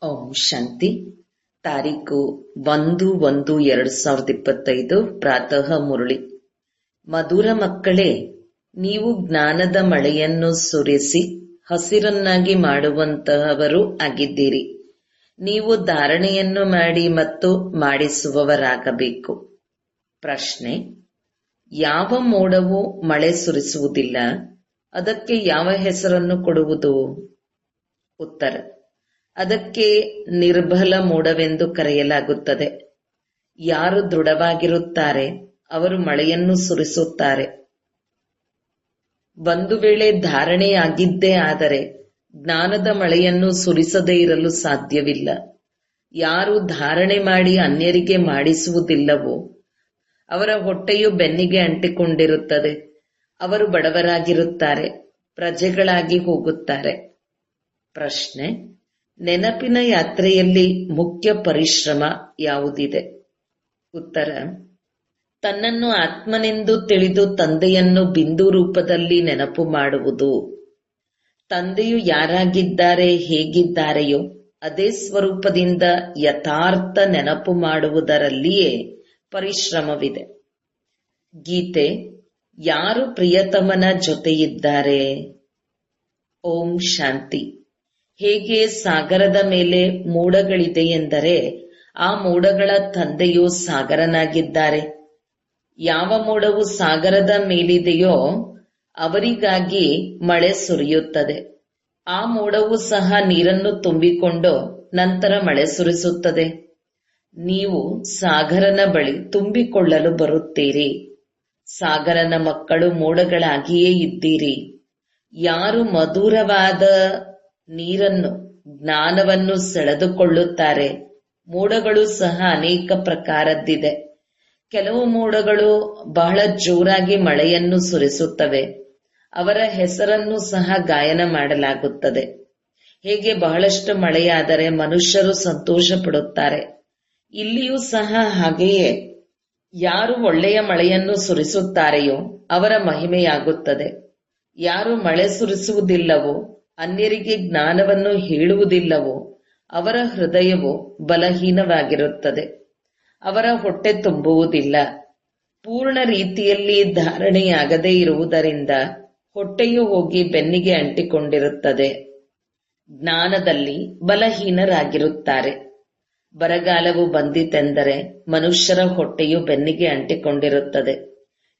ಓಂ ಶಾಂತಿ. ತಾರೀಕು 1/1/2025 ಪ್ರಾತಃ ಮುರಳಿ. ಮಧುರ ಮಕ್ಕಳೇ, ನೀವು ಜ್ಞಾನದ ಮಳೆಯನ್ನು ಸುರಿಸಿ ಹಸಿರನ್ನಾಗಿ ಮಾಡುವಂತಹವರು ಆಗಿದ್ದೀರಿ. ನೀವು ಧಾರಣೆಯನ್ನು ಮಾಡಿ ಮತ್ತು ಮಾಡಿಸುವವರಾಗಬೇಕು. ಪ್ರಶ್ನೆ: ಯಾವ ಮೋಡವು ಮಳೆ ಸುರಿಸುವುದಿಲ್ಲ, ಅದಕ್ಕೆ ಯಾವ ಹೆಸರನ್ನು ಕೊಡುವುದು? ಉತ್ತರ: ಅದಕ್ಕೆ ನಿರ್ಬಲ ಮೋಡವೆಂದು ಕರೆಯಲಾಗುತ್ತದೆ. ಯಾರು ದೃಢವಾಗಿರುತ್ತಾರೆ ಅವರು ಮಳೆಯನ್ನು ಸುರಿಸುತ್ತಾರೆ. ಒಂದು ವೇಳೆ ಧಾರಣೆಯಾಗಿದ್ದೇ ಆದರೆ ಜ್ಞಾನದ ಮಳೆಯನ್ನು ಸುರಿಸದೇ ಇರಲು ಸಾಧ್ಯವಿಲ್ಲ. ಯಾರು ಧಾರಣೆ ಮಾಡಿ ಅನ್ಯರಿಗೆ ಮಾಡಿಸುವುದಿಲ್ಲವೋ ಅವರ ಹೊಟ್ಟೆಯು ಬೆನ್ನಿಗೆ ಅಂಟಿಕೊಂಡಿರುತ್ತದೆ. ಅವರು ಬಡವರಾಗಿರುತ್ತಾರೆ, ಪ್ರಜೆಗಳಾಗಿ ಹೋಗುತ್ತಾರೆ. ಪ್ರಶ್ನೆ: ನೆನಪಿನ ಯಾತ್ರೆಯಲ್ಲಿ ಮುಖ್ಯ ಪರಿಶ್ರಮ ಯಾವುದಿದೆ? ಉತ್ತರ: ತನ್ನನ್ನು ಆತ್ಮನೆಂದು ತಿಳಿದು ತಂದೆಯನ್ನು ಬಿಂದು ರೂಪದಲ್ಲಿ ನೆನಪು ಮಾಡುವುದು. ತಂದೆಯು ಯಾರಾಗಿದ್ದಾರೆ, ಹೇಗಿದ್ದಾರೆಯೋ ಅದೇ ಸ್ವರೂಪದಿಂದ ಯಥಾರ್ಥ ನೆನಪು ಮಾಡುವುದರಲ್ಲಿಯೇ ಪರಿಶ್ರಮವಿದೆ. ಗೀತೆ: ಯಾರು ಪ್ರಿಯತಮನ ಜೊತೆಯಿದ್ದಾರೆ? ಓಂ ಶಾಂತಿ. ಹೇಗೆ ಸಾಗರದ ಮೇಲೆ ಮೋಡಗಳಿದೆ ಎಂದರೆ ಆ ಮೋಡಗಳ ತಂದೆಯು ಸಾಗರನಾಗಿದ್ದಾರೆ. ಯಾವ ಮೋಡವು ಸಾಗರದ ಮೇಲಿದೆಯೋ ಅವರಿಗಾಗಿ ಮಳೆ ಸುರಿಯುತ್ತದೆ. ಆ ಮೋಡವು ಸಹ ನೀರನ್ನು ತುಂಬಿಕೊಂಡು ನಂತರ ಮಳೆ ಸುರಿಸುತ್ತದೆ. ನೀವು ಸಾಗರನ ಬಳಿ ತುಂಬಿಕೊಳ್ಳಲು ಬರುತ್ತೀರಿ. ಸಾಗರನ ಮಕ್ಕಳು ಮೋಡಗಳಾಗಿಯೇ ಇದ್ದೀರಿ. ಯಾರು ಮಧುರವಾದ ನೀರನ್ನು, ಜ್ಞಾನವನ್ನು ಸೆಳೆದುಕೊಳ್ಳುತ್ತಾರೆ. ಮೋಡಗಳು ಸಹ ಅನೇಕ ಪ್ರಕಾರದ್ದಿದೆ. ಕೆಲವು ಮೋಡಗಳು ಬಹಳ ಜೋರಾಗಿ ಮಳೆಯನ್ನು ಸುರಿಸುತ್ತವೆ. ಅವರ ಹೆಸರನ್ನು ಸಹ ಗಾಯನ ಮಾಡಲಾಗುತ್ತದೆ. ಹೇಗೆ ಬಹಳಷ್ಟು ಮಳೆಯಾದರೆ ಮನುಷ್ಯರು ಸಂತೋಷ ಪಡುತ್ತಾರೆ, ಇಲ್ಲಿಯೂ ಸಹ ಹಾಗೆಯೇ ಯಾರು ಒಳ್ಳೆಯ ಮಳೆಯನ್ನು ಸುರಿಸುತ್ತಾರೆಯೋ ಅವರ ಮಹಿಮೆಯಾಗುತ್ತದೆ. ಯಾರು ಮಳೆ ಸುರಿಸುವುದಿಲ್ಲವೋ, ಅನ್ಯರಿಗೆ ಜ್ಞಾನವನ್ನು ಹೇಳುವುದಿಲ್ಲವೋ ಅವರ ಹೃದಯವು ಬಲಹೀನವಾಗಿರುತ್ತದೆ. ಅವರ ಹೊಟ್ಟೆ ತುಂಬುವುದಿಲ್ಲ. ಪೂರ್ಣ ರೀತಿಯಲ್ಲಿ ಧಾರಣೆಯಾಗದೇ ಇರುವುದರಿಂದ ಹೊಟ್ಟೆಯು ಹೋಗಿ ಬೆನ್ನಿಗೆ ಅಂಟಿಕೊಂಡಿರುತ್ತದೆ. ಜ್ಞಾನದಲ್ಲಿ ಬಲಹೀನರಾಗಿರುತ್ತಾರೆ. ಬರಗಾಲವು ಬಂದಿತೆಂದರೆ ಮನುಷ್ಯರ ಹೊಟ್ಟೆಯು ಬೆನ್ನಿಗೆ ಅಂಟಿಕೊಂಡಿರುತ್ತದೆ.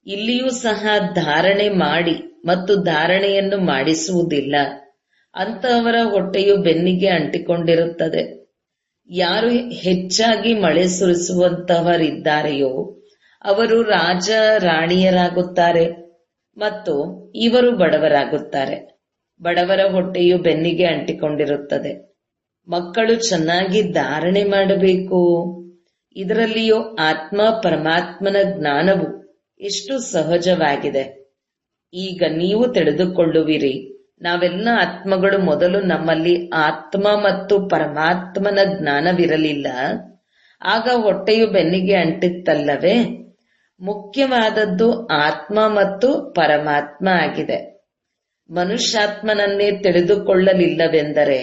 ಇಲ್ಲಿಯೂ ಸಹ ಧಾರಣೆ ಮಾಡಿ ಮತ್ತು ಧಾರಣೆಯನ್ನು ಮಾಡಿಸುವುದಿಲ್ಲ. ಅಂತಹವರ ಹೊಟ್ಟೆಯು ಬೆನ್ನಿಗೆ ಅಂಟಿಕೊಂಡಿರುತ್ತದೆ. ಯಾರು ಹೆಚ್ಚಾಗಿ ಮಳೆ ಸುರಿಸುವಂತಹವರಿದ್ದಾರೆಯೋ ಅವರು ರಾಜ ರಾಣಿಯರಾಗುತ್ತಾರೆ ಮತ್ತು ಇವರು ಬಡವರಾಗುತ್ತಾರೆ. ಬಡವರ ಹೊಟ್ಟೆಯು ಬೆನ್ನಿಗೆ ಅಂಟಿಕೊಂಡಿರುತ್ತದೆ. ಮಕ್ಕಳು ಚೆನ್ನಾಗಿ ಧಾರಣೆ ಮಾಡಬೇಕು. ಇದರಲ್ಲಿಯೂ ಆತ್ಮ ಪರಮಾತ್ಮನ ಜ್ಞಾನವು ಎಷ್ಟು ಸಹಜವಾಗಿದೆ. ಈಗ ನೀವು ತಿಳಿದುಕೊಳ್ಳುವಿರಿ, ನಾವೆಲ್ಲ ಆತ್ಮಗಳು. ಮೊದಲು ನಮ್ಮಲ್ಲಿ ಆತ್ಮ ಮತ್ತು ಪರಮಾತ್ಮನ ಜ್ಞಾನವಿರಲಿಲ್ಲ. ಆಗ ಹೊಟ್ಟೆಯು ಬೆನ್ನಿಗೆ ಅಂಟಿತ್ತಲ್ಲವೇ? ಮುಖ್ಯವಾದದ್ದು ಆತ್ಮ ಮತ್ತು ಪರಮಾತ್ಮ ಆಗಿದೆ. ಮನುಷ್ಯಾತ್ಮನನ್ನೇ ತಿಳಿದುಕೊಳ್ಳಲಿಲ್ಲವೆಂದರೆ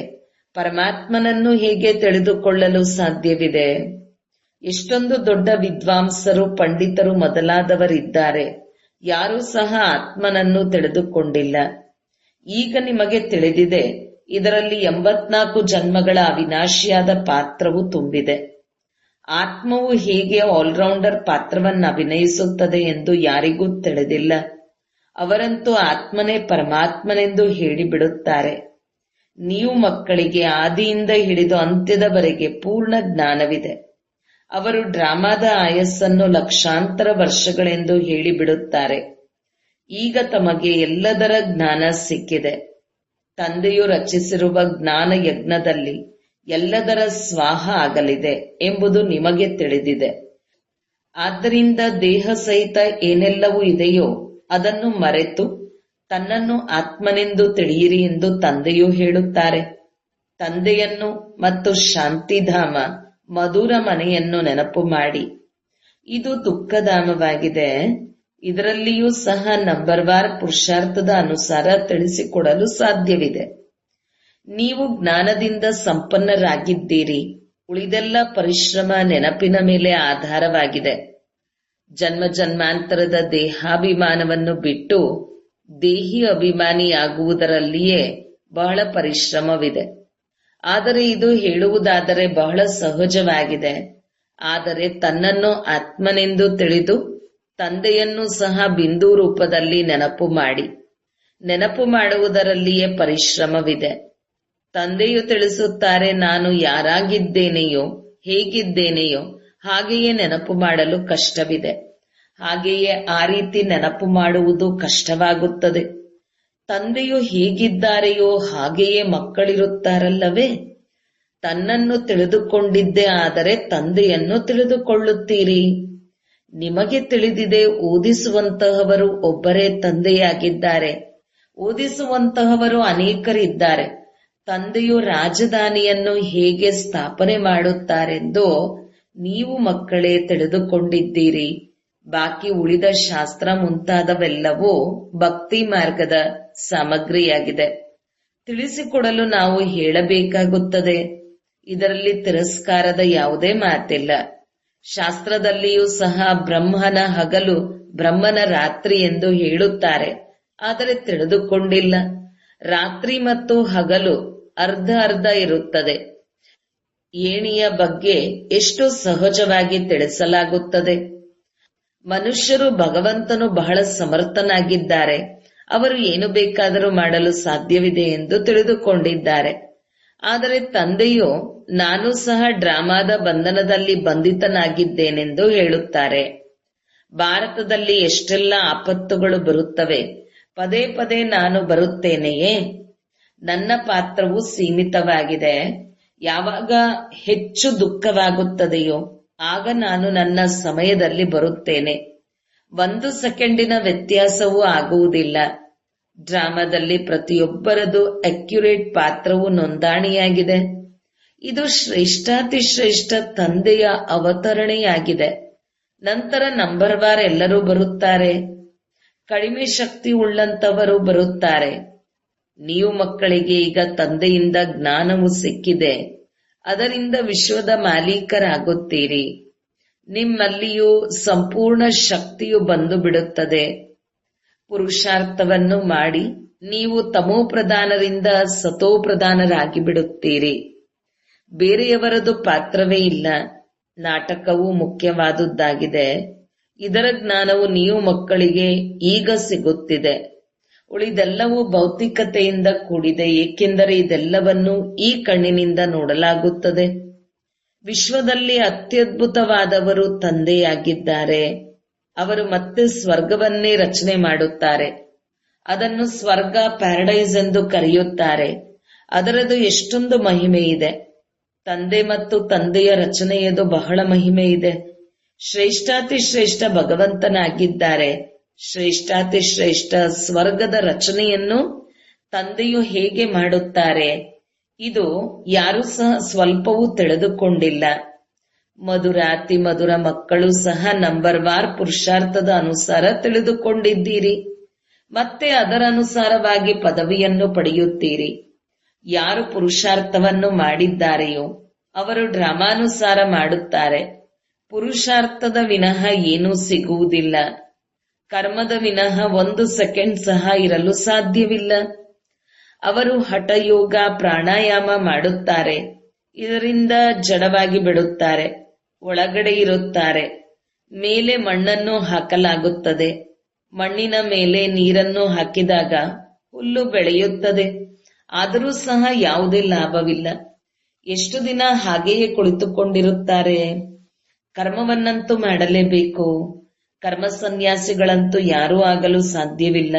ಪರಮಾತ್ಮನನ್ನು ಹೇಗೆ ತಿಳಿದುಕೊಳ್ಳಲು ಸಾಧ್ಯವಿದೆ? ಎಷ್ಟೊಂದು ದೊಡ್ಡ ವಿದ್ವಾಂಸರು, ಪಂಡಿತರು ಮೊದಲಾದವರಿದ್ದಾರೆ, ಯಾರೂ ಸಹ ಆತ್ಮನನ್ನು ತಿಳಿದುಕೊಂಡಿಲ್ಲ. ಈಗ ನಿಮಗೆ ತಿಳಿದಿದೆ, ಇದರಲ್ಲಿ 84 ಜನ್ಮಗಳ ಅವಿನಾಶಿಯಾದ ಪಾತ್ರವು ತುಂಬಿದೆ. ಆತ್ಮವು ಹೇಗೆ ಆಲ್ರೌಂಡರ್ ಪಾತ್ರವನ್ನು ಅಭಿನಯಿಸುತ್ತದೆ ಎಂದು ಯಾರಿಗೂ ತಿಳಿದಿಲ್ಲ. ಅವರಂತೂ ಆತ್ಮನೇ ಪರಮಾತ್ಮನೆಂದು ಹೇಳಿಬಿಡುತ್ತಾರೆ. ನೀವು ಮಕ್ಕಳಿಗೆ ಆದಿಯಿಂದ ಹಿಡಿದು ಅಂತ್ಯದವರೆಗೆ ಪೂರ್ಣ ಜ್ಞಾನವಿದೆ. ಅವರು ಡ್ರಾಮಾದ ಆಯಸ್ಸನ್ನು ಲಕ್ಷಾಂತರ ವರ್ಷಗಳೆಂದು ಹೇಳಿಬಿಡುತ್ತಾರೆ. ಈಗ ತಮಗೆ ಎಲ್ಲದರ ಜ್ಞಾನ ಸಿಕ್ಕಿದೆ. ತಂದೆಯು ರಚಿಸಿರುವ ಜ್ಞಾನ ಯಜ್ಞದಲ್ಲಿ ಎಲ್ಲದರ ಸ್ವಾಹ ಆಗಲಿದೆ ಎಂಬುದು ನಿಮಗೆ ತಿಳಿದಿದೆ. ಆದ್ದರಿಂದ ದೇಹ ಸಹಿತ ಏನೆಲ್ಲವೂ ಇದೆಯೋ ಅದನ್ನು ಮರೆತು ತನ್ನನ್ನು ಆತ್ಮನೆಂದು ತಿಳಿಯಿರಿ ಎಂದು ತಂದೆಯು ಹೇಳುತ್ತಾರೆ. ತಂದೆಯನ್ನು ಮತ್ತು ಶಾಂತಿಧಾಮ ಮಧುರ ಮನೆಯನ್ನು ನೆನಪು ಮಾಡಿ. ಇದು ದುಃಖಧಾಮವಾಗಿದೆ. ಇದರಲ್ಲಿಯೂ ಸಹ ನಂಬರ್ವಾರ್ ಪುರುಷಾರ್ಥದ ಅನುಸಾರ ತಿಳಿಸಿಕೊಡಲು ಸಾಧ್ಯವಿದೆ. ನೀವು ಜ್ಞಾನದಿಂದ ಸಂಪನ್ನರಾಗಿದ್ದೀರಿ. ಉಳಿದೆಲ್ಲ ಪರಿಶ್ರಮ ನೆನಪಿನ ಮೇಲೆ ಆಧಾರವಾಗಿದೆ. ಜನ್ಮ ಜನ್ಮಾಂತರದ ದೇಹಾಭಿಮಾನವನ್ನು ಬಿಟ್ಟು ದೇಹಿ ಅಭಿಮಾನಿಯಾಗುವುದರಲ್ಲಿಯೇ ಬಹಳ ಪರಿಶ್ರಮವಿದೆ. ಆದರೆ ಇದು ಹೇಳುವುದಾದರೆ ಬಹಳ ಸಹಜವಾಗಿದೆ. ಆದರೆ ತನ್ನನ್ನು ಆತ್ಮನೆಂದು ತಿಳಿದು ತಂದೆಯನ್ನು ಸಹ ಬಿಂದು ರೂಪದಲ್ಲಿ ನೆನಪು ಮಾಡಿ. ನೆನಪು ಮಾಡುವುದರಲ್ಲಿಯೇ ಪರಿಶ್ರಮವಿದೆ. ತಂದೆಯು ತಿಳಿಸುತ್ತಾರೆ, ನಾನು ಯಾರಾಗಿದ್ದೇನೆಯೋ ಹೇಗಿದ್ದೇನೆಯೋ ಹಾಗೆಯೇ ನೆನಪು ಮಾಡಲು ಕಷ್ಟವಿದೆ. ಹಾಗೆಯೇ ಆ ರೀತಿ ನೆನಪು ಮಾಡುವುದು ಕಷ್ಟವಾಗುತ್ತದೆ. ತಂದೆಯು ಹೇಗಿದ್ದಾರೆಯೋ ಹಾಗೆಯೇ ಮಕ್ಕಳಿರುತ್ತಾರಲ್ಲವೇ. ತನ್ನನ್ನು ತಿಳಿದುಕೊಂಡಿದ್ದೇ ಆದರೆ ತಂದೆಯನ್ನು ತಿಳಿದುಕೊಳ್ಳುತ್ತೀರಿ. ನಿಮಗೆ ತಿಳಿದಿದೆ, ಓದಿಸುವಂತಹವರು ಒಬ್ಬರೇ ತಂದೆಯಾಗಿದ್ದಾರೆ. ಓದಿಸುವಂತಹವರು ಅನೇಕರಿದ್ದಾರೆ. ತಂದೆಯು ರಾಜಧಾನಿಯನ್ನು ಹೇಗೆ ಸ್ಥಾಪನೆ ಮಾಡುತ್ತಾರೆಂದು ನೀವು ಮಕ್ಕಳೇ ತಿಳಿದುಕೊಂಡಿದ್ದೀರಿ. ಬಾಕಿ ಉಳಿದ ಶಾಸ್ತ್ರ ಮುಂತಾದವೆಲ್ಲವೂ ಭಕ್ತಿ ಮಾರ್ಗದ ಸಾಮಗ್ರಿಯಾಗಿದೆ. ತಿಳಿಸಿಕೊಡಲು ನಾವು ಹೇಳಬೇಕಾಗುತ್ತದೆ. ಇದರಲ್ಲಿ ತಿರಸ್ಕಾರದ ಯಾವುದೇ ಮಾತಿಲ್ಲ. ಶಾಸ್ತ್ರದಲ್ಲಿಯೂ ಸಹ ಬ್ರಹ್ಮನ ಹಗಲು ಬ್ರಹ್ಮನ ರಾತ್ರಿ ಎಂದು ಹೇಳುತ್ತಾರೆ. ಆದರೆ ತಿಳಿದುಕೊಂಡಿಲ್ಲ. ರಾತ್ರಿ ಮತ್ತು ಹಗಲು ಅರ್ಧ ಅರ್ಧ ಇರುತ್ತದೆ. ಏಣಿಯ ಬಗ್ಗೆ ಎಷ್ಟು ಸಹಜವಾಗಿ ತಿಳಿಸಲಾಗುತ್ತದೆ. ಮನುಷ್ಯರು ಭಗವಂತನು ಬಹಳ ಸಮರ್ಥನಾಗಿದ್ದಾರೆ, ಅವರು ಏನು ಬೇಕಾದರೂ ಮಾಡಲು ಸಾಧ್ಯವಿದೆ ಎಂದು ತಿಳಿದುಕೊಂಡಿದ್ದಾರೆ. ಆದರೆ ತಂದೆಯು ನಾನು ಸಹ ಡ್ರಾಮಾದ ಬಂಧನದಲ್ಲಿ ಬಂಧಿತನಾಗಿದ್ದೇನೆಂದು ಹೇಳುತ್ತಾರೆ. ಭಾರತದಲ್ಲಿ ಎಷ್ಟೆಲ್ಲ ಆಪತ್ತುಗಳು ಬರುತ್ತವೆ. ಪದೇ ಪದೇ ನಾನು ಬರುತ್ತೇನೆಯೇ? ನನ್ನ ಪಾತ್ರವು ಸೀಮಿತವಾಗಿದೆ. ಯಾವಾಗ ಹೆಚ್ಚು ದುಃಖವಾಗುತ್ತದೆಯೋ ಆಗ ನಾನು ನನ್ನ ಸಮಯದಲ್ಲಿ ಬರುತ್ತೇನೆ. 1 ಸೆಕೆಂಡಿನ ವ್ಯತ್ಯಾಸವೂ ಆಗುವುದಿಲ್ಲ. ಡ್ರಾಮಾದಲ್ಲಿ ಪ್ರತಿಯೊಬ್ಬರದು ಅಕ್ಯುರೇಟ್ ಪಾತ್ರವು ನೋಂದಣಿಯಾಗಿದೆ. ಇದು ಶ್ರೇಷ್ಠಾತಿಶ್ರೇಷ್ಠ ತಂದೆಯ ಅವತರಣೆಯಾಗಿದೆ. ನಂತರ ನಂಬರ್ವಾರ್ ಎಲ್ಲರೂ ಬರುತ್ತಾರೆ. ಕಡಿಮೆ ಶಕ್ತಿ ಉಳ್ಳಂತವರು ಬರುತ್ತಾರೆ. ನೀವು ಮಕ್ಕಳಿಗೆ ಈಗ ತಂದೆಯಿಂದ ಜ್ಞಾನವು ಸಿಕ್ಕಿದೆ. ಅದರಿಂದ ವಿಶ್ವದ ಮಾಲೀಕರಾಗುತ್ತೀರಿ. ನಿಮ್ಮಲ್ಲಿಯೂ ಸಂಪೂರ್ಣ ಶಕ್ತಿಯು ಬಂದು ಬಿಡುತ್ತದೆ. ಪುರುಷಾರ್ಥವನ್ನು ಮಾಡಿ ನೀವು ತಮೋಪ್ರಧಾನರಿಂದ ಸತೋಪ್ರಧಾನರಾಗಿ ಬಿಡುತ್ತೀರಿ. ಬೇರೆಯವರದು ಪಾತ್ರವೇ ಇಲ್ಲ. ನಾಟಕವು ಮುಖ್ಯವಾದುದಾಗಿದೆ. ಇದರ ಜ್ಞಾನವು ನೀವು ಮಕ್ಕಳಿಗೆ ಈಗ ಸಿಗುತ್ತಿದೆ. ಉಳಿದೆಲ್ಲವೂ ಭೌತಿಕತೆಯಿಂದ ಕೂಡಿದೆ. ಏಕೆಂದರೆ ಇದೆಲ್ಲವನ್ನು ಈ ಕಣ್ಣಿನಿಂದ ನೋಡಲಾಗುತ್ತದೆ. ವಿಶ್ವದಲ್ಲಿ ಅತ್ಯದ್ಭುತವಾದವರು ತಂದೆಯಾಗಿದ್ದಾರೆ. ಅವರು ಮತ್ತೆ ಸ್ವರ್ಗವನ್ನೇ ರಚನೆ ಮಾಡುತ್ತಾರೆ. ಅದನ್ನು ಸ್ವರ್ಗ, ಪ್ಯಾರಡೈಸ್ ಎಂದು ಕರೆಯುತ್ತಾರೆ. ಅದರದು ಎಷ್ಟೊಂದು ಮಹಿಮೆ ಇದೆ. ತಂದೆ ಮತ್ತು ತಂದೆಯ ರಚನೆಯದು ಬಹಳ ಮಹಿಮೆ ಇದೆ. ಶ್ರೇಷ್ಠಾತಿಶ್ರೇಷ್ಠ ಭಗವಂತನಾಗಿದ್ದಾರೆ. ಶ್ರೇಷ್ಠಾತಿಶ್ರೇಷ್ಠ ಸ್ವರ್ಗದ ರಚನೆಯನ್ನು ತಂದೆಯು ಹೇಗೆ ಮಾಡುತ್ತಾರೆ, ಇದು ಯಾರೂ ಸಹ ಸ್ವಲ್ಪವೂ ತಿಳಿದುಕೊಂಡಿಲ್ಲ. ಮಧುರ ಅತಿ ಮಧುರ ಮಕ್ಕಳು ಸಹ ನಂಬರ್ವಾರ್ ಪುರುಷಾರ್ಥದ ಅನುಸಾರ ತಿಳಿದುಕೊಂಡಿದ್ದೀರಿ. ಮತ್ತೆ ಅದರ ಅನುಸಾರವಾಗಿ ಪದವಿಯನ್ನು ಪಡೆಯುತ್ತೀರಿ. ಯಾರು ಪುರುಷಾರ್ಥವನ್ನು ಮಾಡಿದ್ದಾರೆಯೋ ಅವರು ಡ್ರಾಮಾನುಸಾರ ಮಾಡುತ್ತಾರೆ. ಪುರುಷಾರ್ಥದ ವಿನಃ ಏನೂ ಸಿಗುವುದಿಲ್ಲ. ಕರ್ಮದ ವಿನಃ 1 ಸೆಕೆಂಡ್ ಸಹ ಇರಲು ಸಾಧ್ಯವಿಲ್ಲ. ಅವರು ಹಠಯೋಗ, ಪ್ರಾಣಾಯಾಮ ಮಾಡುತ್ತಾರೆ. ಇದರಿಂದ ಜಡವಾಗಿ ಬಿಡುತ್ತಾರೆ. ಒಳಗಡೆ ಇರುತ್ತಾರೆ. ಮೇಲೆ ಮಣ್ಣನ್ನು ಹಾಕಲಾಗುತ್ತದೆ. ಮಣ್ಣಿನ ಮೇಲೆ ನೀರನ್ನು ಹಾಕಿದಾಗ ಹುಲ್ಲು ಬೆಳೆಯುತ್ತದೆ. ಆದರೂ ಸಹ ಯಾವುದೇ ಲಾಭವಿಲ್ಲ. ಎಷ್ಟು ದಿನ ಹಾಗೆಯೇ ಕುಳಿತುಕೊಂಡಿರುತ್ತಾರೆ? ಕರ್ಮವನ್ನಂತೂ ಮಾಡಲೇಬೇಕು. ಕರ್ಮ ಸನ್ಯಾಸಿಗಳಂತೂ ಯಾರೂ ಆಗಲು ಸಾಧ್ಯವಿಲ್ಲ.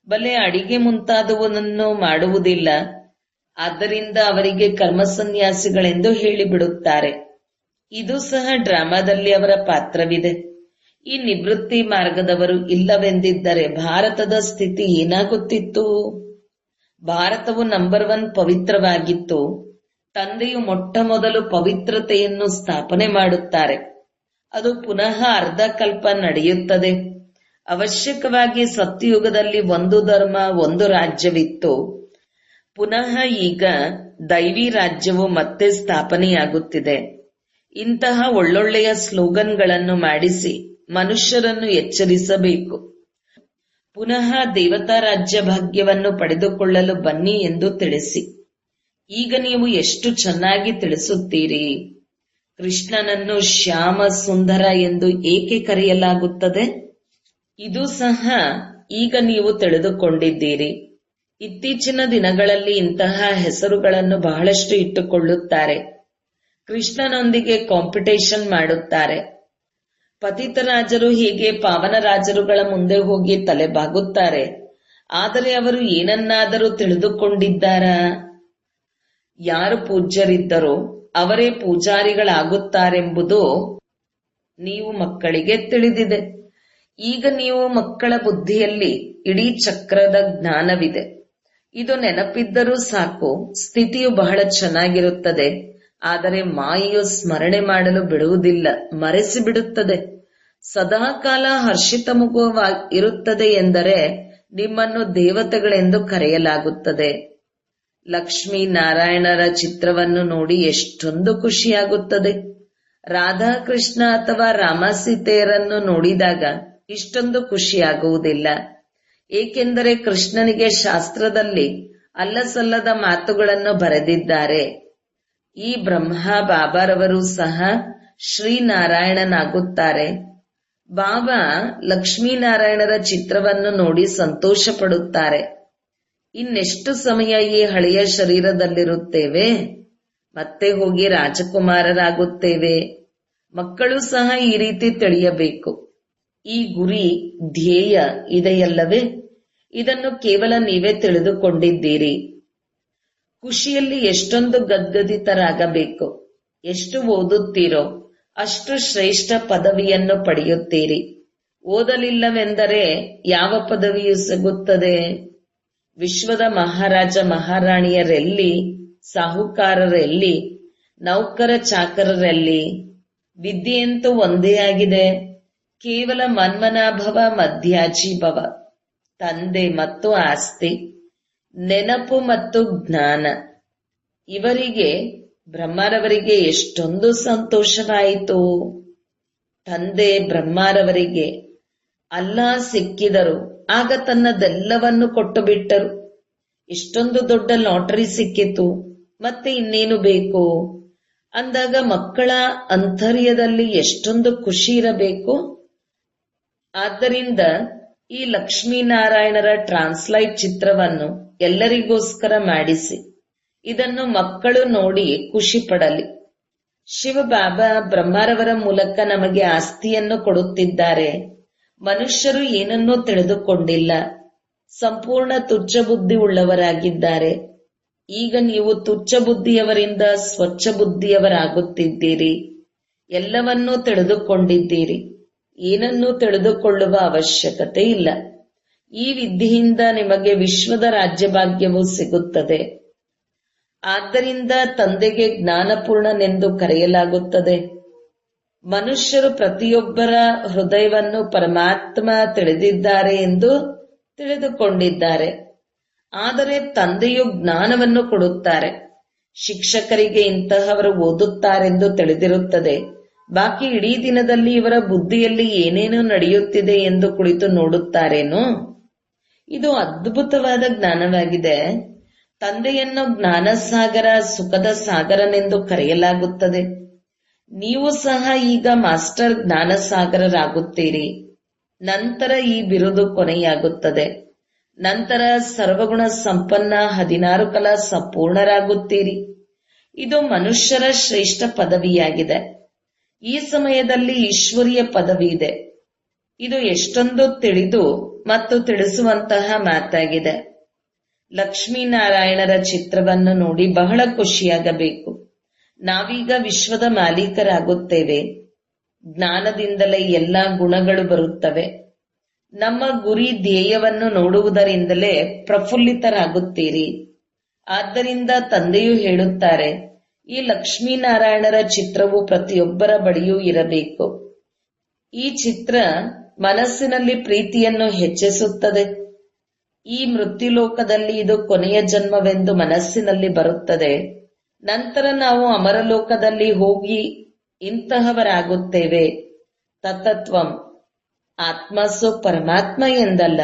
ಬಲೆ ಅಡಿಗೆ ಮುಂತಾದವನ್ನು ಮಾಡುವುದಿಲ್ಲ. ಆದ್ದರಿಂದ ಅವರಿಗೆ ಕರ್ಮ ಸನ್ಯಾಸಿಗಳೆಂದು ಹೇಳಿಬಿಡುತ್ತಾರೆ. ಇದು ಸಹ ಡ್ರಾಮಾದಲ್ಲಿ ಅವರ ಪಾತ್ರವಿದೆ. ಈ ನಿವೃತ್ತಿ ಮಾರ್ಗದವರು ಇಲ್ಲವೆಂದಿದ್ದರೆ ಭಾರತದ ಸ್ಥಿತಿ ಏನಾಗುತ್ತಿತ್ತು? ಭಾರತವು ನಂಬರ್ 1 ಪವಿತ್ರವಾಗಿತ್ತು. ತಂದೆಯು ಮೊಟ್ಟ ಮೊದಲು ಪವಿತ್ರತೆಯನ್ನು ಸ್ಥಾಪನೆ ಮಾಡುತ್ತಾರೆ. ಅದು ಪುನಃ ಅರ್ಧ ಕಲ್ಪ ನಡೆಯುತ್ತದೆ. ಅವಶ್ಯಕವಾಗಿ ಸತ್ಯಯುಗದಲ್ಲಿ 1 ಧರ್ಮ 1 ರಾಜ್ಯವಿತ್ತು. ಪುನಃ ಈಗ ದೈವಿ ರಾಜ್ಯವು ಮತ್ತೆ ಸ್ಥಾಪನೆಯಾಗುತ್ತಿದೆ. ಇಂತಹ ಒಳ್ಳೊಳ್ಳೆಯ ಸ್ಲೋಗನ್ಗಳನ್ನು ಮಾಡಿಸಿ ಮನುಷ್ಯರನ್ನು ಎಚ್ಚರಿಸಬೇಕು. ಪುನಃ ದೇವತಾ ರಾಜ್ಯ ಭಾಗ್ಯವನ್ನು ಪಡೆದುಕೊಳ್ಳಲು ಬನ್ನಿ ಎಂದು ತಿಳಿಸಿ. ಈಗ ನೀವು ಎಷ್ಟು ಚೆನ್ನಾಗಿ ತಿಳಿಸುತ್ತೀರಿ. ಕೃಷ್ಣನನ್ನು ಶ್ಯಾಮ ಸುಂದರ ಎಂದು ಏಕೆ ಕರೆಯಲಾಗುತ್ತದೆ? ಇದು ಸಹ ಈಗ ನೀವು ತಿಳಿದುಕೊಂಡಿದ್ದೀರಿ. ಇತ್ತೀಚಿನ ದಿನಗಳಲ್ಲಿ ಇಂತಹ ಹೆಸರುಗಳನ್ನು ಬಹಳಷ್ಟು ಇಟ್ಟುಕೊಳ್ಳುತ್ತಾರೆ. ಕೃಷ್ಣನೊಂದಿಗೆ ಕಾಂಪಿಟೇಷನ್ ಮಾಡುತ್ತಾರೆ. ಪತಿತರಾಜರು ಹೀಗೆ ಪಾವನ ರಾಜರುಗಳ ಮುಂದೆ ಹೋಗಿ ತಲೆ ಬಾಗುತ್ತಾರೆ. ಆದರೆ ಅವರು ಏನನ್ನಾದರೂ ತಿಳಿದುಕೊಂಡಿದ್ದಾರಾ? ಯಾರು ಪೂಜ್ಯರಿದ್ದರೋ ಅವರೇ ಪೂಜಾರಿಗಳಾಗುತ್ತಾರೆಂಬುದು ನೀವು ಮಕ್ಕಳಿಗೆ ತಿಳಿದಿದೆ. ಈಗ ನೀವು ಮಕ್ಕಳ ಬುದ್ಧಿಯಲ್ಲಿ ಇಡೀ ಚಕ್ರದ ಜ್ಞಾನವಿದೆ. ಇದು ನೆನಪಿದ್ದರೂ ಸಾಕು, ಸ್ಥಿತಿಯು ಬಹಳ ಚೆನ್ನಾಗಿರುತ್ತದೆ. ಆದರೆ ಮಾಯೆಯು ಸ್ಮರಣೆ ಮಾಡಲು ಬಿಡುವುದಿಲ್ಲ, ಮರೆಸಿಬಿಡುತ್ತದೆ. ಸದಾಕಾಲ ಹರ್ಷಿತಮುಖವಾಗಿರುತ್ತದೆ ಎಂದರೆ ನಿಮ್ಮನ್ನು ದೇವತೆಗಳೆಂದು ಕರೆಯಲಾಗುತ್ತದೆ. ಲಕ್ಷ್ಮೀ ನಾರಾಯಣರ ಚಿತ್ರವನ್ನು ನೋಡಿ ಎಷ್ಟೊಂದು ಖುಷಿಯಾಗುತ್ತದೆ. ರಾಧಾಕೃಷ್ಣ ಅಥವಾ ರಾಮಸೀತೆಯರನ್ನು ನೋಡಿದಾಗ ಇಷ್ಟೊಂದು ಖುಷಿಯಾಗುವುದಿಲ್ಲ. ಏಕೆಂದರೆ ಕೃಷ್ಣನಿಗೆ ಶಾಸ್ತ್ರದಲ್ಲಿ ಅಲ್ಲಸಲ್ಲದ ಮಾತುಗಳನ್ನು ಬರೆದಿದ್ದಾರೆ. ಈ ಬ್ರಹ್ಮ ಬಾಬಾರವರು ಸಹ ಶ್ರೀನಾರಾಯಣನಾಗುತ್ತಾರೆ. ಬಾಬಾ ಲಕ್ಷ್ಮೀನಾರಾಯಣರ ಚಿತ್ರವನ್ನು ನೋಡಿ ಸಂತೋಷ ಪಡುತ್ತಾರೆ. ಇನ್ನೆಷ್ಟು ಸಮಯ ಈ ಹಳೆಯ ಶರೀರದಲ್ಲಿರುತ್ತೇವೆ? ಮತ್ತೆ ಹೋಗಿ ರಾಜಕುಮಾರರಾಗುತ್ತೇವೆ. ಮಕ್ಕಳು ಸಹ ಈ ರೀತಿ ತಿಳಿಯಬೇಕು. ಈ ಗುರಿ ಧ್ಯೇಯ ಇದೆಯಲ್ಲವೇ? ಇದನ್ನು ಕೇವಲ ನೀವೇ ತಿಳಿದುಕೊಂಡಿದ್ದೀರಿ. ಖುಷಿಯಲ್ಲಿ ಎಷ್ಟೊಂದು ಗದ್ಗದಿತರಾಗಬೇಕು. ಎಷ್ಟು ಓದುತ್ತೀರೋ ಅಷ್ಟು ಶ್ರೇಷ್ಠ ಪದವಿಯನ್ನು ಪಡೆಯುತ್ತೀರಿ. ಓದಲಿಲ್ಲವೆಂದರೆ ಯಾವ ಪದವಿಯೂ ಸಿಗುತ್ತದೆ? ವಿಶ್ವದ ಮಹಾರಾಜ ಮಹಾರಾಣಿಯರೆಲ್ಲಿ? ಸಾಹುಕಾರರೆಲ್ಲಿ? ನೌಕರ ಚಾಕರರೆಲ್ಲಿ? ವಿದ್ಯೆಯಂತೂ ಒಂದೇ ಆಗಿದೆ. ಕೇವಲ ಮನ್ಮನಾಭವ ಮಧ್ಯಾಜೀಭವ. ತಂದೆ ಮತ್ತು ಆಸ್ತಿ, ನೆನಪು ಮತ್ತು ಜ್ಞಾನ. ಇವರಿಗೆ ಬ್ರಹ್ಮರವರಿಗೆ ಎಷ್ಟೊಂದು ಸಂತೋಷವಾಯಿತು. ತಂದೆ ಬ್ರಹ್ಮರವರಿಗೆ ಅಲ್ಲಾ ಸಿಕ್ಕಿದರು. ಆಗ ತನ್ನದೆಲ್ಲವನ್ನು ಕೊಟ್ಟು ಬಿಟ್ಟರು. ಇಷ್ಟೊಂದು ದೊಡ್ಡ ಲಾಟರಿ ಸಿಕ್ಕಿತು, ಮತ್ತೆ ಇನ್ನೇನು ಬೇಕು ಅಂದಾಗ ಮಕ್ಕಳ ಅಂತರ್ಯದಲ್ಲಿ ಎಷ್ಟೊಂದು ಖುಷಿ ಇರಬೇಕು. ಆದ್ದರಿಂದ ಈ ಲಕ್ಷ್ಮೀನಾರಾಯಣರ ಟ್ರಾನ್ಸ್ಲೈಟ್ ಚಿತ್ರವನ್ನು ಎಲ್ಲರಿಗೋಸ್ಕರ ಮಾಡಿಸಿ. ಇದನ್ನು ಮಕ್ಕಳು ನೋಡಿ ಖುಷಿ ಪಡಲಿ. ಶಿವಬಾಬಾ ಬ್ರಹ್ಮರವರ ಮೂಲಕ ನಮಗೆ ಆಸ್ತಿಯನ್ನು ಕೊಡುತ್ತಿದ್ದಾರೆ. ಮನುಷ್ಯರು ಏನನ್ನೂ ತಿಳಿದುಕೊಂಡಿಲ್ಲ, ಸಂಪೂರ್ಣ ತುಚ್ಛ ಬುದ್ಧಿ ಉಳ್ಳವರಾಗಿದ್ದಾರೆ. ಈಗ ನೀವು ತುಚ್ಛ ಬುದ್ಧಿಯವರಿಂದ ಸ್ವಚ್ಛ ಬುದ್ಧಿಯವರಾಗುತ್ತಿದ್ದೀರಿ. ಎಲ್ಲವನ್ನೂ ತಿಳಿದುಕೊಂಡಿದ್ದೀರಿ. ಏನನ್ನೂ ತಿಳಿದುಕೊಳ್ಳುವ ಅವಶ್ಯಕತೆ ಇಲ್ಲ. ಈ ವಿದ್ಯೆಯಿಂದ ನಿಮಗೆ ವಿಶ್ವದ ರಾಜ್ಯಭಾಗ್ಯವು ಸಿಗುತ್ತದೆ. ಆದ್ದರಿಂದ ತಂದೆಗೆ ಜ್ಞಾನಪೂರ್ಣನೆಂದು ಕರೆಯಲಾಗುತ್ತದೆ. ಮನುಷ್ಯರು ಪ್ರತಿಯೊಬ್ಬರ ಹೃದಯವನ್ನು ಪರಮಾತ್ಮ ತಿಳಿದಿದ್ದಾರೆ ಎಂದು ತಿಳಿದುಕೊಂಡಿದ್ದಾರೆ. ಆದರೆ ತಂದೆಯು ಜ್ಞಾನವನ್ನು ಕೊಡುತ್ತಾರೆ. ಶಿಕ್ಷಕರಿಗೆ ಇಂತಹವರು ಓದುತ್ತಾರೆಂದು ತಿಳಿದಿರುತ್ತದೆ. ಬಾಕಿ ಇಡೀ ದಿನದಲ್ಲಿ ಇವರ ಬುದ್ಧಿಯಲ್ಲಿ ಏನೇನು ನಡೆಯುತ್ತಿದೆ ಎಂದು ಕುಳಿತು ನೋಡುತ್ತಾರೇನೋ? ಇದು ಅದ್ಭುತವಾದ ಜ್ಞಾನವಾಗಿದೆ. ತಂದೆಯನ್ನು ಜ್ಞಾನಸಾಗರ, ಸುಖದ ಸಾಗರನೆಂದು ಕರೆಯಲಾಗುತ್ತದೆ. ನೀವು ಸಹ ಈಗ ಮಾಸ್ಟರ್ ಜ್ಞಾನಸಾಗರರಾಗುತ್ತೀರಿ. ನಂತರ ಈ ಬಿರುದು ಕೊನೆಯಾಗುತ್ತದೆ. ನಂತರ ಸರ್ವಗುಣ ಸಂಪನ್ನ 16 ಕಲಾ ಸಂಪೂರ್ಣರಾಗುತ್ತೀರಿ. ಇದು ಮನುಷ್ಯರ ಶ್ರೇಷ್ಠ ಪದವಿಯಾಗಿದೆ. ಈ ಸಮಯದಲ್ಲಿ ಈಶ್ವರೀಯ ಪದವಿ ಇದೆ. ಇದು ಎಷ್ಟೊಂದು ತಿಳಿದು ಮತ್ತು ತಿಳಿಸುವಂತಹ ಮಾತಾಗಿದೆ. ಲಕ್ಷ್ಮೀನಾರಾಯಣರ ಚಿತ್ರವನ್ನು ನೋಡಿ ಬಹಳ ಖುಷಿಯಾಗಬೇಕು. ನಾವೀಗ ವಿಶ್ವದ ಮಾಲೀಕರಾಗುತ್ತೇವೆ. ಜ್ಞಾನದಿಂದಲೇ ಎಲ್ಲಾ ಗುಣಗಳು ಬರುತ್ತವೆ. ನಮ್ಮ ಗುರಿ ಧ್ಯೇಯವನ್ನು ನೋಡುವುದರಿಂದಲೇ ಪ್ರಫುಲ್ಲಿತರಾಗುತ್ತೀರಿ. ಆದ್ದರಿಂದ ತಂದೆಯು ಹೇಳುತ್ತಾರೆ, ಈ ಲಕ್ಷ್ಮೀನಾರಾಯಣರ ಚಿತ್ರವು ಪ್ರತಿಯೊಬ್ಬರ ಬಳಿಯೂ ಇರಬೇಕು. ಈ ಚಿತ್ರ ಮನಸ್ಸಿನಲ್ಲಿ ಪ್ರೀತಿಯನ್ನು ಹೆಚ್ಚಿಸುತ್ತದೆ. ಈ ಮೃತ್ಯುಲೋಕದಲ್ಲಿ ಇದು ಕೊನೆಯ ಜನ್ಮವೆಂದು ಮನಸ್ಸಿನಲ್ಲಿ ಬರುತ್ತದೆ. ನಂತರ ನಾವು ಅಮರಲೋಕದಲ್ಲಿ ಹೋಗಿ ಇಂತಹವರಾಗುತ್ತೇವೆ. ತತತ್ವಂ ಆತ್ಮಸು ಪರಮಾತ್ಮ ಎಂದಲ್ಲ.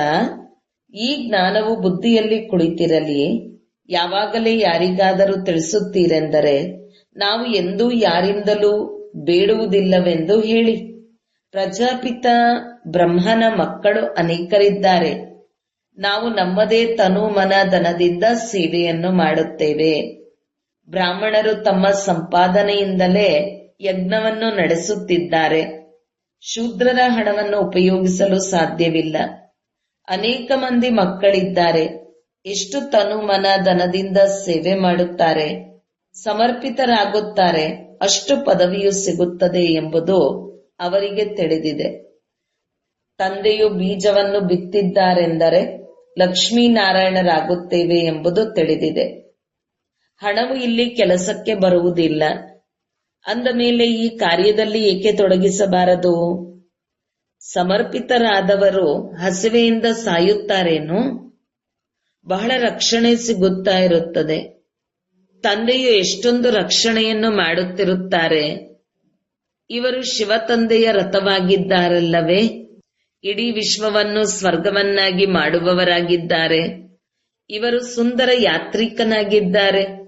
ಈ ಜ್ಞಾನವು ಬುದ್ಧಿಯಲ್ಲಿ ಕುಳಿತಿರಲಿ. ಯಾವಾಗಲೇ ಯಾರಿಗಾದರೂ ತಿಳಿಸುತ್ತೀರೆಂದರೆ ನಾವು ಎಂದೂ ಯಾರಿಂದಲೂ ಬೇಡುವುದಿಲ್ಲವೆಂದು ಹೇಳಿ. ಪ್ರಜಾಪಿತ ಬ್ರಹ್ಮನ ಮಕ್ಕಳು ಅನೇಕರಿದ್ದಾರೆ. ನಾವು ನಮ್ಮದೇ ತನು ಮನ ಧನದಿಂದ ಸೇವೆಯನ್ನು ಮಾಡುತ್ತೇವೆ. ಬ್ರಾಹ್ಮಣರು ತಮ್ಮ ಸಂಪಾದನೆಯಿಂದಲೇ ಯಜ್ಞವನ್ನು ನಡೆಸುತ್ತಿದ್ದಾರೆ. ಶೂದ್ರರ ಹಣವನ್ನು ಉಪಯೋಗಿಸಲು ಸಾಧ್ಯವಿಲ್ಲ. ಅನೇಕ ಮಂದಿ ಮಕ್ಕಳಿದ್ದಾರೆ. ಎಷ್ಟು ತನು ಮನ ಧನದಿಂದ ಸೇವೆ ಮಾಡುತ್ತಾರೆ, ಸಮರ್ಪಿತರಾಗುತ್ತಾರೆ, ಅಷ್ಟು ಪದವಿಯು ಸಿಗುತ್ತದೆ ಎಂಬುದು ಅವರಿಗೆ ತಿಳಿದಿದೆ. ತಂದೆಯು ಬೀಜವನ್ನು ಬಿತ್ತಿದ್ದಾರೆಂದರೆ ಲಕ್ಷ್ಮೀನಾರಾಯಣರಾಗುತ್ತೇವೆ ಎಂಬುದು ತಿಳಿದಿದೆ. ಹಣವು ಇಲ್ಲಿ ಕೆಲಸಕ್ಕೆ ಬರುವುದಿಲ್ಲ. ಅಂದ ಮೇಲೆ ಈ ಕಾರ್ಯದಲ್ಲಿ ಏಕೆ ತೊಡಗಿಸಬಾರದು? ಸಮರ್ಪಿತರಾದವರು ಹಸಿವೆಯಿಂದ ಸಾಯುತ್ತಾರೇನು? ಬಹಳ ರಕ್ಷಣೆ ಸಿಗುತ್ತಾ ಇರುತ್ತದೆ. ತಂದೆಯು ಎಷ್ಟೊಂದು ರಕ್ಷಣೆಯನ್ನು ಮಾಡುತ್ತಿರುತ್ತಾರೆ. ಇವರು ಶಿವ ತಂದೆಯ ರಥವಾಗಿದ್ದಾರಲ್ಲವೇ? ಇಡೀ ವಿಶ್ವವನ್ನು ಸ್ವರ್ಗವನ್ನಾಗಿ ಮಾಡುವವರಾಗಿದ್ದಾರೆ. ಇವರು ಸುಂದರ ಯಾತ್ರಿಕನಾಗಿದ್ದಾರೆ.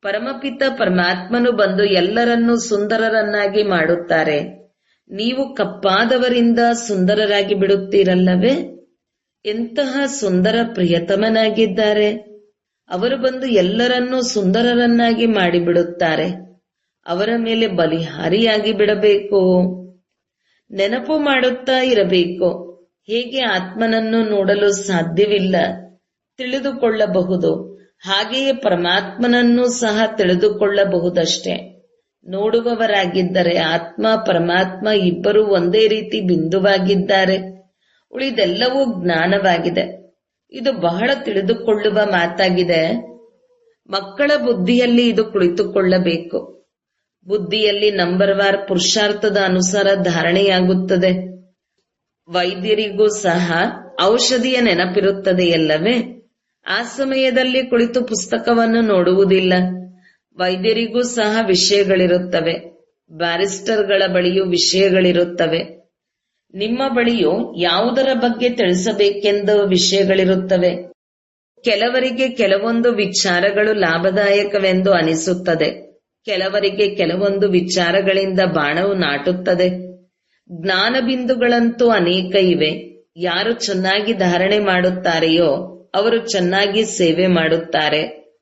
ಪರಮಪಿತ ಪರಮಾತ್ಮನು ಬಂದು ಎಲ್ಲರನ್ನೂ ಸುಂದರರನ್ನಾಗಿ ಮಾಡುತ್ತಾರೆ. ನೀವು ಕಪ್ಪಾದವರಿಂದ ಸುಂದರರಾಗಿ ಬಿಡುತ್ತೀರಲ್ಲವೇ? ಎಂತಹ ಸುಂದರ ಪ್ರಿಯತಮನಾಗಿದ್ದಾರೆ. ಅವರು ಬಂದು ಎಲ್ಲರನ್ನೂ ಸುಂದರರನ್ನಾಗಿ ಮಾಡಿಬಿಡುತ್ತಾರೆ. ಅವರ ಮೇಲೆ ಬಲಿಹಾರಿಯಾಗಿ ಬಿಡಬೇಕು. ನೆನಪು ಮಾಡುತ್ತಾ ಇರಬೇಕು. ಹೇಗೆ ಆತ್ಮನನ್ನು ನೋಡಲು ಸಾಧ್ಯವಿಲ್ಲ, ತಿಳಿದುಕೊಳ್ಳಬಹುದು, ಹಾಗೆಯೇ ಪರಮಾತ್ಮನನ್ನು ಸಹ ತಿಳಿದುಕೊಳ್ಳಬಹುದಷ್ಟೇ. ನೋಡುವವರಾಗಿದ್ದರೆ ಆತ್ಮ ಪರಮಾತ್ಮ ಇಬ್ಬರು ಒಂದೇ ರೀತಿ ಬಿಂದುವಾಗಿದ್ದಾರೆ. ಉಳಿದೆಲ್ಲವೂ ಜ್ಞಾನವಾಗಿದೆ. ಇದು ಬಹಳ ತಿಳಿದುಕೊಳ್ಳುವ ಮಾತಾಗಿದೆ. ಮಕ್ಕಳ ಬುದ್ಧಿಯಲ್ಲಿ ಇದು ಕುಳಿತುಕೊಳ್ಳಬೇಕು. ಬುದ್ಧಿಯಲ್ಲಿ ನಂಬರ್ವಾರ್ ಪುರುಷಾರ್ಥದ ಅನುಸಾರ ಧಾರಣೆಯಾಗುತ್ತದೆ. ವೈದ್ಯರಿಗೂ ಸಹ ಔಷಧಿಯ ನೆನಪಿರುತ್ತದೆಯಲ್ಲವೇ? ಆ ಸಮಯದಲ್ಲಿ ಕುಳಿತು ಪುಸ್ತಕವನ್ನು ನೋಡುವುದಿಲ್ಲ. ವೈದ್ಯರಿಗೂ ಸಹ ವಿಷಯಗಳಿರುತ್ತವೆ. ಬ್ಯಾರಿಸ್ಟರ್ಗಳ ಬಳಿಯೂ ವಿಷಯಗಳಿರುತ್ತವೆ. ನಿಮ್ಮ ಬಳಿಯೂ ಯಾವುದರ ಬಗ್ಗೆ ತಿಳಿಸಬೇಕೆಂದು ವಿಷಯಗಳಿರುತ್ತವೆ. ಕೆಲವರಿಗೆ ಕೆಲವೊಂದು ವಿಚಾರಗಳು ಲಾಭದಾಯಕವೆಂದು ಅನಿಸುತ್ತದೆ. ಕೆಲವರಿಗೆ ಕೆಲವೊಂದು ವಿಚಾರಗಳಿಂದ ಬಾಣವು ನಾಟುತ್ತದೆ. ಜ್ಞಾನ ಬಿಂದುಗಳಂತೂ ಅನೇಕ ಇವೆ. ಯಾರು ಚೆನ್ನಾಗಿ ಧಾರಣೆ ಮಾಡುತ್ತಾರೆಯೋ ಅವರು ಚೆನ್ನಾಗಿ ಸೇವೆ ಮಾಡುತ್ತಾರೆ.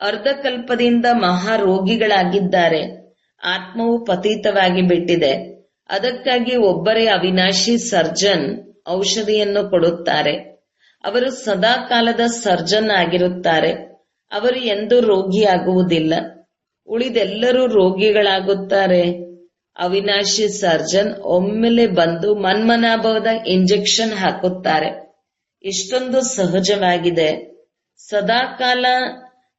ಅರ್ಧಕಲ್ಪದಿಂದ ಮಹಾ ರೋಗಿಗಳಾಗಿದ್ದಾರೆ. ಆತ್ಮವು ಪತೀತವಾಗಿ ಬಿಟ್ಟಿದೆ. ಅದಕ್ಕಾಗಿ ಒಬ್ಬರೇ ಅವಿನಾಶಿ ಸರ್ಜನ್ ಔಷಧಿಯನ್ನು ಕೊಡುತ್ತಾರೆ. ಅವರು ಸದಾ ಕಾಲದ ಸರ್ಜನ್ ಆಗಿರುತ್ತಾರೆ. ಅವರು ಎಂದೂ ರೋಗಿಯಾಗುವುದಿಲ್ಲ. ಉಳಿದೆಲ್ಲರೂ ರೋಗಿಗಳಾಗುತ್ತಾರೆ. ಅವಿನಾಶಿ ಸರ್ಜನ್ ಒಮ್ಮೆಲೆ ಬಂದು ಮನ್ಮನಾಭವದ ಇಂಜೆಕ್ಷನ್ ಹಾಕುತ್ತಾರೆ. ಇಷ್ಟೊಂದು ಸಹಜವಾಗಿದೆ. ಸದಾಕಾಲ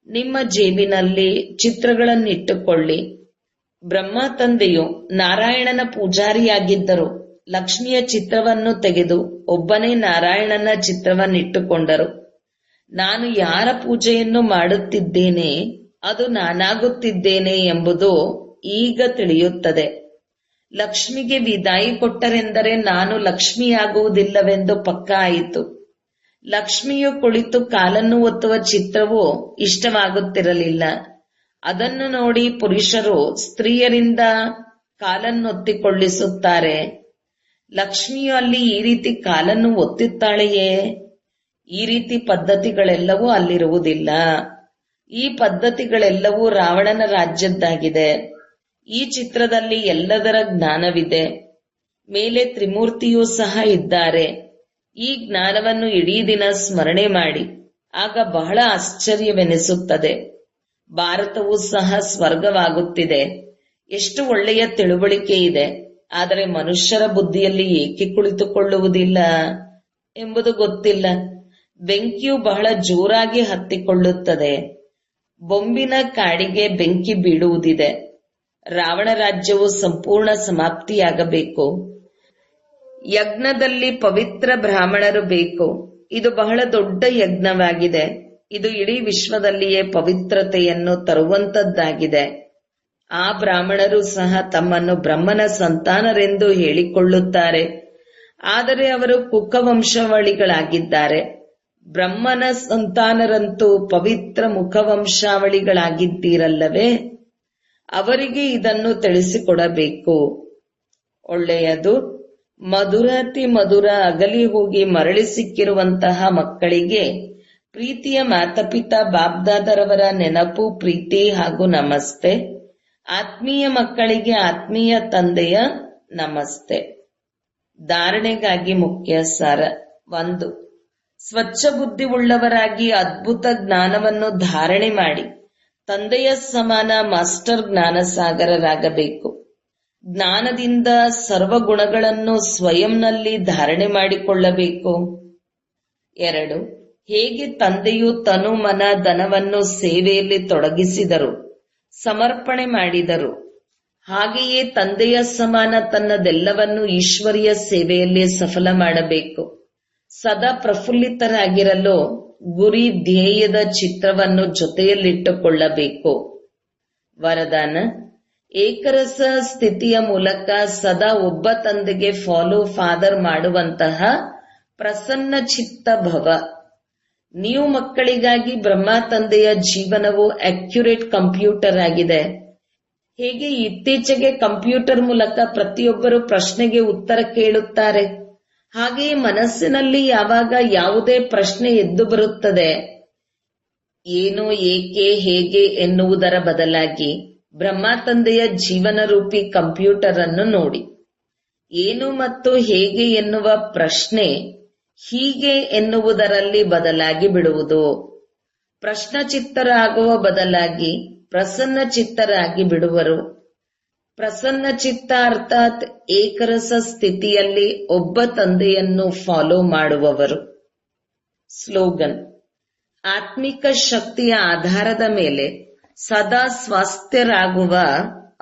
ನಿಮ್ಮ ಜೇಬಿನಲ್ಲಿ ಚಿತ್ರಗಳನ್ನಿಟ್ಟುಕೊಳ್ಳಿ. ಬ್ರಹ್ಮ ತಂದೆಯು ನಾರಾಯಣನ ಪೂಜಾರಿಯಾಗಿದ್ದರು. ಲಕ್ಷ್ಮಿಯ ಚಿತ್ರವನ್ನು ತೆಗೆದು ಒಬ್ಬನೇ ನಾರಾಯಣನ ಚಿತ್ರವನ್ನಿಟ್ಟುಕೊಂಡರು. ನಾನು ಯಾರ ಪೂಜೆಯನ್ನು ಮಾಡುತ್ತಿದ್ದೇನೆ ಅದು ನಾನಾಗುತ್ತಿದ್ದೇನೆ ಎಂಬುದು ಈಗ ತಿಳಿಯುತ್ತದೆ. ಲಕ್ಷ್ಮಿಗೆ ವಿದಾಯಿ ಕೊಟ್ಟರೆಂದರೆ ನಾನು ಲಕ್ಷ್ಮಿಯಾಗುವುದಿಲ್ಲವೆಂದು ಪಕ್ಕಾ ಆಯಿತು. ಲಕ್ಷ್ಮಿಯು ಕುಳಿತು ಕಾಲನ್ನು ಒತ್ತುವ ಚಿತ್ರವು ಇಷ್ಟವಾಗುತ್ತಿರಲಿಲ್ಲ. ಅದನ್ನು ನೋಡಿ ಪುರುಷರು ಸ್ತ್ರೀಯರಿಂದ ಕಾಲನ್ನೊತ್ತಿಕೊಳ್ಳಿಸುತ್ತಾರೆ. ಲಕ್ಷ್ಮಿಯು ಅಲ್ಲಿ ಈ ರೀತಿ ಕಾಲನ್ನು ಒತ್ತುತ್ತಾಳೆಯೇ? ಈ ರೀತಿ ಪದ್ಧತಿಗಳೆಲ್ಲವೂ ಅಲ್ಲಿರುವುದಿಲ್ಲ. ಈ ಪದ್ಧತಿಗಳೆಲ್ಲವೂ ರಾವಣನ ರಾಜ್ಯದ್ದಾಗಿದೆ. ಈ ಚಿತ್ರದಲ್ಲಿ ಎಲ್ಲದರ ಜ್ಞಾನವಿದೆ. ಮೇಲೆ ತ್ರಿಮೂರ್ತಿಯೂ ಸಹ ಇದ್ದಾರೆ. ಈ ಜ್ಞಾನವನ್ನು ಇಡೀ ದಿನ ಸ್ಮರಣೆ ಮಾಡಿ. ಆಗ ಬಹಳ ಆಶ್ಚರ್ಯವೆನಿಸುತ್ತದೆ. ಭಾರತವೂ ಸಹ ಸ್ವರ್ಗವಾಗುತ್ತಿದೆ. ಎಷ್ಟು ಒಳ್ಳೆಯ ತಿಳುವಳಿಕೆ ಇದೆ. ಆದರೆ ಮನುಷ್ಯರ ಬುದ್ಧಿಯಲ್ಲಿ ಏಕೆ ಕುಳಿತುಕೊಳ್ಳುವುದಿಲ್ಲ ಎಂಬುದು ಗೊತ್ತಿಲ್ಲ. ಬೆಂಕಿಯು ಬಹಳ ಜೋರಾಗಿ ಹತ್ತಿಕೊಳ್ಳುತ್ತದೆ. ಬೊಂಬಿನ ಕಾಡಿಗೆ ಬೆಂಕಿ ಬೀಳುವುದಿದೆ. ರಾವಣ ರಾಜ್ಯವು ಸಂಪೂರ್ಣ ಸಮಾಪ್ತಿಯಾಗಬೇಕು. ಯಜ್ಞದಲ್ಲಿ ಪವಿತ್ರ ಬ್ರಾಹ್ಮಣರು ಬೇಕು. ಇದು ಬಹಳ ದೊಡ್ಡ ಯಜ್ಞವಾಗಿದೆ. ಇದು ಇಡೀ ವಿಶ್ವದಲ್ಲಿಯೇ ಪವಿತ್ರತೆಯನ್ನು ತರುವಂತದ್ದಾಗಿದೆ. ಆ ಬ್ರಾಹ್ಮಣರು ಸಹ ತಮ್ಮನ್ನು ಬ್ರಹ್ಮನ ಸಂತಾನರೆಂದು ಹೇಳಿಕೊಳ್ಳುತ್ತಾರೆ, ಆದರೆ ಅವರು ಕುಖವಂಶಾವಳಿಗಳಾಗಿದ್ದಾರೆ. ಬ್ರಹ್ಮನ ಸಂತಾನರಂತೂ ಪವಿತ್ರ ಮುಖವಂಶಾವಳಿಗಳಾಗಿದ್ದೀರಲ್ಲವೇ? ಅವರಿಗೆ ಇದನ್ನು ತಿಳಿಸಿಕೊಡಬೇಕು. ಒಳ್ಳೆಯದು. ಮಧುರಾತಿ ಮಧುರ ಅಗಲಿ ಹೋಗಿ ಮರಳಿ ಸಿಕ್ಕಿರುವಂತಹ ಮಕ್ಕಳಿಗೆ ಪ್ರೀತಿಯ ಮಾತಾಪಿತಾ ಬಾಬ್ದಾದರವರ ನೆನಪು, ಪ್ರೀತಿ ಹಾಗೂ ನಮಸ್ತೆ. ಆತ್ಮೀಯ ಮಕ್ಕಳಿಗೆ ಆತ್ಮೀಯ ತಂದೆಯ ನಮಸ್ತೆ. ಧಾರಣೆಗಾಗಿ ಮುಖ್ಯ ಸಾರ. 1. ಸ್ವಚ್ಛ ಬುದ್ಧಿ ಉಳ್ಳವರಾಗಿ ಅದ್ಭುತ ಜ್ಞಾನವನ್ನು ಧಾರಣೆ ಮಾಡಿ ತಂದೆಯ ಸಮಾನ ಮಾಸ್ಟರ್ ಜ್ಞಾನಸಾಗರರಾಗಬೇಕು. ಜ್ಞಾನದಿಂದ ಸರ್ವಗುಣಗಳನ್ನು ಸ್ವಯಂನಲ್ಲಿ ಧಾರಣೆ ಮಾಡಿಕೊಳ್ಳಬೇಕು. 2. ಹೇಗೆ ತಂದೆಯು ತನು ಮನ ಧನವನ್ನು ಸೇವೆಯಲ್ಲಿ ತೊಡಗಿಸಿದರು, ಸಮರ್ಪಣೆ ಮಾಡಿದರು, ಹಾಗೆಯೇ ತಂದೆಯ ಸಮಾನ ತನ್ನದೆಲ್ಲವನ್ನು ಈಶ್ವರಿಯ ಸೇವೆಯಲ್ಲಿ ಸಫಲ ಮಾಡಬೇಕು. ಸದಾ ಪ್ರಫುಲ್ಲಿತರಾಗಿರಲು ಗುರಿ ಧ್ಯೇಯದ ಚಿತ್ರವನ್ನು ಜೊತೆಯಲ್ಲಿಟ್ಟುಕೊಳ್ಳಬೇಕು. ವರದಾನ: ಏಕರಸ ಸ್ಥಿತಿಯ ಮೂಲಕ ಸದಾ ಒಬ್ಬ ತಂದೆಗೆ ಫಾಲೋ ಫಾದರ್ ಮಾಡುವಂತಹ ಪ್ರಸನ್ನ ಚಿತ್ತ ಭವ. ನೀವು ಮಕ್ಕಳಿಗಾಗಿ ಬ್ರಹ್ಮ ತಂದೆಯ ಜೀವನವು ಅಕ್ಯುರೇಟ್ ಕಂಪ್ಯೂಟರ್ ಆಗಿದೆ. ಹೇಗೆ ಇತ್ತೀಚೆಗೆ ಕಂಪ್ಯೂಟರ್ ಮೂಲಕ ಪ್ರತಿಯೊಬ್ಬರು ಪ್ರಶ್ನೆಗೆ ಉತ್ತರ ಕೇಳುತ್ತಾರೆ, ಹಾಗೆಯೇ ಮನಸ್ಸಿನಲ್ಲಿ ಯಾವಾಗ ಯಾವುದೇ ಪ್ರಶ್ನೆ ಎದ್ದು ಬರುತ್ತದೆ, ಏನು, ಏಕೆ, ಹೇಗೆ ಎನ್ನುವುದರ ಬದಲಾಗಿ ಬ್ರಹ್ಮ ತಂದೆಯ ಜೀವನ ರೂಪಿ ಕಂಪ್ಯೂಟರ್ ಅನ್ನು ನೋಡಿ. ಏನು ಮತ್ತು ಹೇಗೆ ಎನ್ನುವ ಪ್ರಶ್ನೆ ಹೀಗೆ ಎನ್ನುವುದರಲ್ಲಿ ಬದಲಾಗಿ ಬಿಡುವುದು. ಪ್ರಶ್ನಚಿತ್ತರಾಗುವ ಬದಲಾಗಿ ಪ್ರಸನ್ನ ಚಿತ್ತರಾಗಿ ಬಿಡುವರು. ಪ್ರಸನ್ನ ಚಿತ್ತ ಅರ್ಥಾತ್ ಏಕರಸ ಸ್ಥಿತಿಯಲ್ಲಿ ಒಬ್ಬ ತಂದೆಯನ್ನು ಫಾಲೋ ಮಾಡುವವರು. ಸ್ಲೋಗನ್: ಆತ್ಮಿಕ ಶಕ್ತಿಯ ಆಧಾರದ ಮೇಲೆ ಸದಾ ಸ್ವಾಸ್ಥ್ಯರಾಗುವ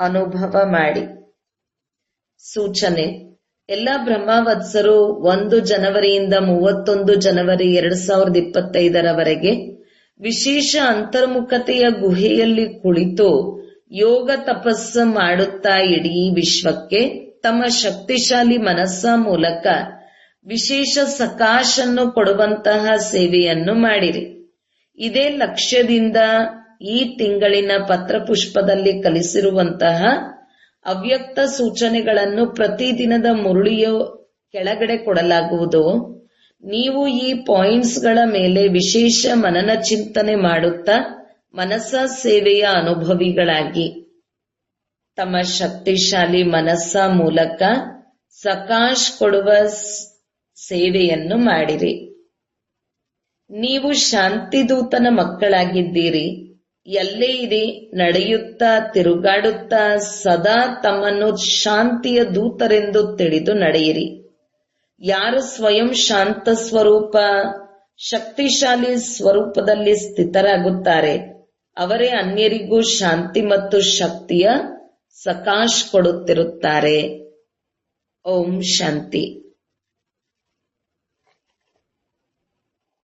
ಅನುಭವ ಮಾಡಿ. ಸೂಚನೆ: ಎಲ್ಲ ಬ್ರಹ್ಮವತ್ಸರು 1 ಜನವರಿಯಿಂದ 31 ಜನವರಿ 2025 ವಿಶೇಷ ಅಂತರ್ಮುಖತೆಯ ಗುಹೆಯಲ್ಲಿ ಕುಳಿತು ಯೋಗ ತಪಸ್ಸು ಮಾಡುತ್ತಾ ಇಡೀ ವಿಶ್ವಕ್ಕೆ ತಮ್ಮ ಶಕ್ತಿಶಾಲಿ ಮನಸ್ಸ ಮೂಲಕ ವಿಶೇಷ ಸಕಾಶನ್ನು ಕೊಡುವಂತಹ ಸೇವೆಯನ್ನು ಮಾಡಿರಿ. ಇದೇ ಲಕ್ಷ್ಯದಿಂದ ಈ ತಿಂಗಳಿನ ಪತ್ರಪುಷ್ಪದಲ್ಲಿ ಕಲಿಸಿರುವಂತಹ ಅವ್ಯಕ್ತ ಸೂಚನೆಗಳನ್ನು ಪ್ರತಿದಿನದ ಮುರುಳಿಯ ಕೆಳಗಡೆ ಕೊಡಲಾಗುವುದು. ನೀವು ಈ ಪಾಯಿಂಟ್ಸ್ಗಳ ಮೇಲೆ ವಿಶೇಷ ಮನನ ಚಿಂತನೆ ಮಾಡುತ್ತಾ ಮನಸ್ಸ ಸೇವೆಯ ಅನುಭವಿಗಳಾಗಿ ತಮ್ಮ ಶಕ್ತಿಶಾಲಿ ಮನಸ್ಸ ಮೂಲಕ ಸಕಾಶ್ ಕೊಡುವ ಸೇವೆಯನ್ನು ಮಾಡಿರಿ. ನೀವು ಶಾಂತಿದೂತನ ಮಕ್ಕಳಾಗಿದ್ದೀರಿ. ಎಲ್ಲೇ ಇರಿ, ನಡೆಯುತ್ತಾ ತಿರುಗಾಡುತ್ತಾ ಸದಾ ತಮ್ಮನ್ನು ಶಾಂತಿಯ ದೂತರೆಂದು ತಿಳಿದು ನಡೆಯಿರಿ. ಯಾರು ಸ್ವಯಂ ಶಾಂತ ಸ್ವರೂಪ ಶಕ್ತಿಶಾಲಿ ಸ್ವರೂಪದಲ್ಲಿ ಸ್ಥಿತರಾಗುತ್ತಾರೆ ಅವರೇ ಅನ್ಯರಿಗೂ ಶಾಂತಿ ಮತ್ತು ಶಕ್ತಿಯ ಸಕಾಶ್ ಕೊಡುತ್ತಿರುತ್ತಾರೆ. ಓಂ ಶಾಂತಿ.